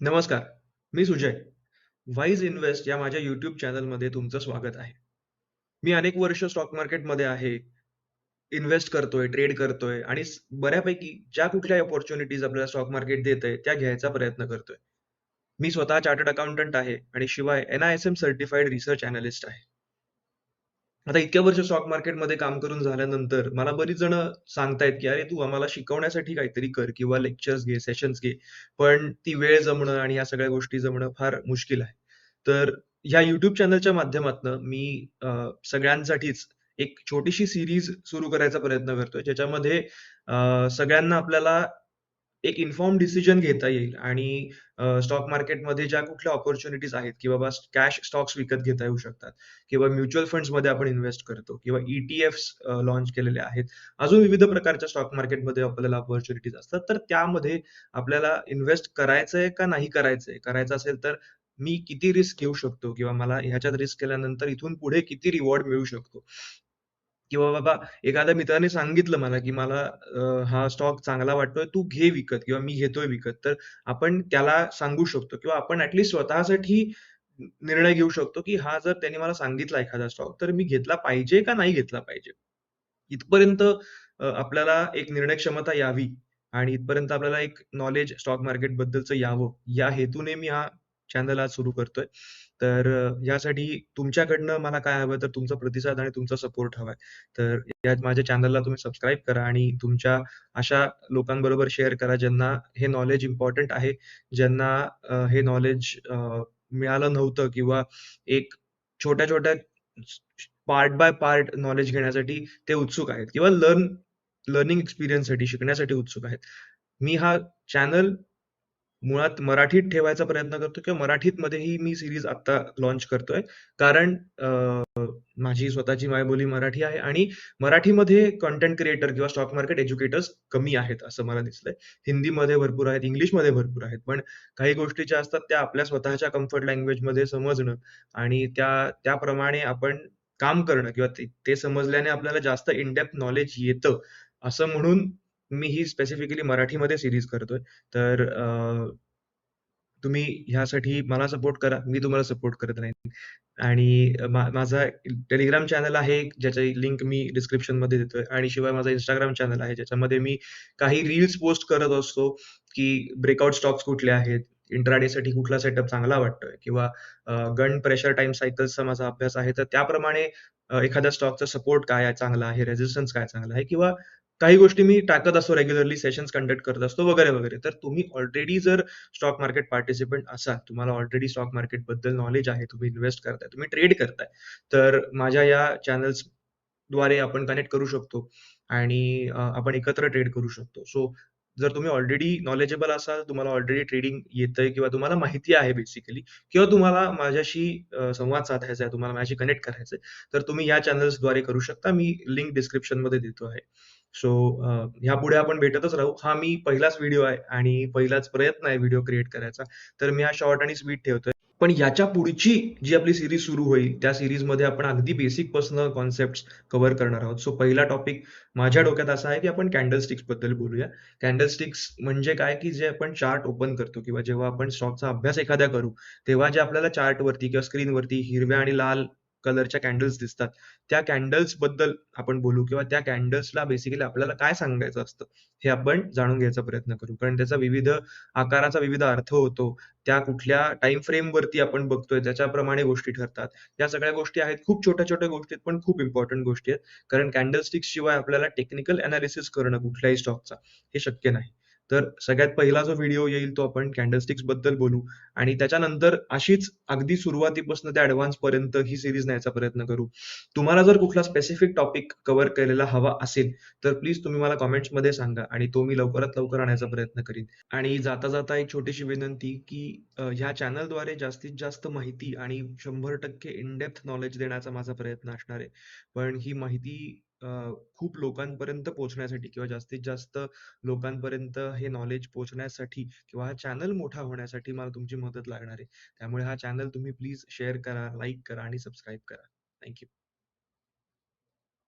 नमस्कार, मी Sujay. Wise invest या माझ्या YouTube चॅनलमध्ये तुमचं स्वागत आहे. मी अनेक वर्ष स्टॉक मार्केटमध्ये आहे, इन्व्हेस्ट करतोय, ट्रेड करतोय आणि बऱ्यापैकी ज्या कुठल्याही अपॉर्च्युनिटीज आपल्याला स्टॉक मार्केट देतंय, त्या घ्यायचा प्रयत्न करतोय. मी स्वतः चार्टर्ड अकाउंटंट आहे आणि शिवाय NISM सर्टिफाईड रिसर्च अॅनॅलिस्ट आहे. आता इतक्या वर्ष स्टॉक मार्केटमध्ये काम करून झाल्यानंतर मला बरीच जणं सांगतायत, की "अरे, तू आम्हाला शिकवण्यासाठी काहीतरी कर किंवा लेक्चर्स घे, सेशन्स घे." पण ती वेळ जमणं आणि ह्या सगळ्या गोष्टी जमणं फार मुश्किल आहे. तर ह्या YouTube चॅनलच्या माध्यमातनं मी सगळ्यांसाठीच एक छोटीशी सीरीज सुरू करायचा प्रयत्न करतोय, ज्याच्यामध्ये सगळ्यांना आपल्याला एक इन्फॉर्म्ड डिसिजन घेता येईल आणि स्टॉक मार्केटमध्ये ज्या कुठल्या अपॉर्च्युनिटीज आहेत, की बाबा कॅश स्टॉक्स विकत घेता येऊ शकतात किंवा म्युच्युअल फंड्समध्ये आपण इन्व्हेस्ट करतो किंवा ETFs लॉन्च केलेले आहेत. अजून विविध प्रकारच्या स्टॉक मार्केटमध्ये आपल्याला अपॉर्च्युनिटीज असतात. तर त्यामध्ये आपल्याला इन्व्हेस्ट करायचंय का नाही करायचंय? करायचं असेल तर मी किती रिस्क घेऊ शकतो किंवा मला ह्याच्यात रिस्क केल्यानंतर इथून पुढे किती रिवॉर्ड मिळू शकतो? किंवा बाबा एखाद्या मित्राने सांगितलं मला, की मला हा स्टॉक चांगला वाटतोय, तू घे विकत किंवा मी घेतोय विकत. तर आपण त्याला सांगू शकतो किंवा आपण स्वतःसाठी निर्णय घेऊ शकतो, की हा जर त्याने मला सांगितला एखादा स्टॉक, तर मी घेतला पाहिजे का नाही घेतला पाहिजे? इथपर्यंत आपल्याला एक निर्णय क्षमता यावी आणि इथपर्यंत आपल्याला एक नॉलेज स्टॉक मार्केटबद्दलचं यावं, या हेतूने मी हा चॅनल आज सुरू करतोय. तर यासाठी तुमच्याकडनं मला काय हवं तर तुमचा प्रतिसाद आणि तुमचा सपोर्ट हवाय. तर या माझ्या चॅनलला तुम्ही सबस्क्राईब करा आणि तुमच्या अशा लोकांबरोबर शेअर करा, ज्यांना हे नॉलेज इम्पोर्टंट आहे, ज्यांना हे नॉलेज मिळालं नव्हतं किंवा एक छोट्या-छोट्या पार्ट बाय पार्ट नॉलेज घेण्यासाठी ते उत्सुक आहेत किंवा लर्निंग एक्सपिरियन्ससाठी शिकण्यासाठी उत्सुक आहेत. मी हा चॅनल मुळात मराठीत ठेवायचा प्रयत्न करतो किंवा मराठीमध्येही मी सीरीज आत्ता लॉन्च करतोय. कारण माझी स्वतःची मायबोली मराठी आहे आणि मराठीमध्ये कंटेंट क्रिएटर किंवा स्टॉक मार्केट एज्युकेटर्स कमी आहेत, असं मला दिसलंय. हिंदीमध्ये भरपूर आहेत, इंग्लिशमध्ये भरपूर आहेत. पण काही गोष्टी ज्या असतात त्या आपल्या स्वतःच्या कम्फर्ट लँग्वेजमध्ये समजणं आणि त्याप्रमाणे आपण काम करणं किंवा ते ते समजल्याने आपल्याला जास्त इन डेप्थ नॉलेज येतं, असं म्हणून मी ही स्पेसिफिकली मराठीमध्ये सीरीज करतोय. तर तुम्ही ह्यासाठी मला सपोर्ट करा. मी तुम्हाला सपोर्ट करत राहीन. आणि माझा टेलिग्राम चॅनल आहे, ज्याची लिंक मी डिस्क्रिप्शनमध्ये देतोय आणि शिवाय माझा Instagram चॅनल आहे, ज्याच्यामध्ये मी काही रील्स पोस्ट करत असतो, की ब्रेकआउट स्टॉक्स कुठले आहेत, इंट्राडेसाठी कुठला सेटअप चांगला वाटतोय किंवा गन प्रेशर टाईम सायकल्सचा माझा अभ्यास आहे. तर त्याप्रमाणे एखाद्या स्टॉकचा सपोर्ट काय आहे चांगला आहे, रेझिस्टन्स काय चांगला आहे किंवा काही गोष्टी मी टाकत असतो रेग्युलरली सेशन्स कंडक्ट करत असतो वगैरे, वगैरे. तर तुम्ही ऑलरेडी जर स्टॉक मार्केट पार्टिसिपंट असाल, तुम्हाला ऑलरेडी स्टॉक मार्केटबद्दल नॉलेज आहे, तुम्ही इन्व्हेस्ट करताय, तुम्ही ट्रेड करताय, तर माझ्या या चॅनल्सद्वारे आपण कनेक्ट करू शकतो आणि आपण एकत्र ट्रेड करू शकतो. सो जर तुम्ही ऑलरेडी नॉलेजेबल असाल, तुम्हाला ऑलरेडी ट्रेडिंग येतंय किंवा तुम्हाला माहिती आहे बेसिकली किंवा तुम्हाला माझ्याशी संवाद साधायचा आहे, तुम्हाला माझ्याशी कनेक्ट करायचंय, तर तुम्ही या चॅनल्सद्वारे करू शकता. मी लिंक डिस्क्रिप्शनमध्ये देतो आहे. सो ह्यापुढे आपण भेटतच राहू. हा मी पहिलाच व्हिडिओ आहे आणि पहिलाच प्रयत्न आहे व्हिडिओ क्रिएट करायचा. तर मी हा शॉर्ट आणि स्वीट ठेवतोय. पण याच्या पुढची जी आपली सीरीज सुरू होईल, त्या सीरीजमध्ये आपण अगदी बेसिकपासून कॉन्सेप्ट्स कव्हर करणार आहोत. सो पहिला टॉपिक माझ्या डोक्यात असा आहे, की आपण कॅन्डलस्टिक्सबद्दल बोलूया. कॅन्डलस्टिक्स म्हणजे काय, की जे आपण चार्ट ओपन करतो किंवा जेव्हा आपण स्टॉकचा अभ्यास एखाद्या करू, तेव्हा जे आपल्याला चार्टवरती किंवा स्क्रीनवरती हिरव्या आणि लाल कलरच्या कॅन्डल्स दिसतात, त्या कॅन्डल्सबद्दल आपण बोलू किंवा त्या कॅन्डल्सला बेसिकली आपल्याला काय सांगायचं असतं, हे आपण जाणून घ्यायचा प्रयत्न करू. कारण त्याचा विविध आकाराचा विविध अर्थ होतो. त्या कुठल्या टाईम फ्रेमवरती आपण बघतोय त्याच्याप्रमाणे गोष्टी ठरतात. या सगळ्या गोष्टी आहेत. खूप छोट्या-छोट्या गोष्टी आहेत, पण खूप इम्पोर्टंट गोष्टी आहेत. कारण कॅन्डलस्टिक्स शिवाय आपल्याला टेक्निकल एनालिसिस करणं कुठल्याही स्टॉकचा हे शक्य नाही. तर सगळ्यात पहिला जो व्हिडिओ येईल तो आपण कॅन्डलस्टिक्स बद्दल बोलू आणि त्याच्यानंतर अशीच अगदी सुरुवातीपासून ते ॲडव्हान्स पर्यंत ही सीरीज न्यायचा प्रयत्न करू. तुम्हाला जर कुठला स्पेसिफिक टॉपिक कव्हर केलेला हवा असेल, तर प्लीज तुम्ही मला कमेंट्समध्ये सांगा आणि तो मी लवकरात लवकर आणण्याचा प्रयत्न करीन. आणि जाता-जाता एक छोटीशी विनंती, की ह्या चॅनलद्वारे जास्तीत जास्त माहिती आणि 100% इन डेप्थ नॉलेज देण्याचा माझा प्रयत्न असणार आहे. पण ही माहिती अ, खूप लोकांपर्यंत पोहोचण्यासाठी किंवा जास्तीत जास्त लोकांपर्यंत हे नॉलेज पोहोचण्यासाठी किंवा हा चॅनल मोठा होण्यासाठी मला तुमची मदत लागणार आहे. त्यामुळे हा चॅनल तुम्ही प्लीज शेअर करा, लाईक करा आणि सबस्क्राईब करा. थँक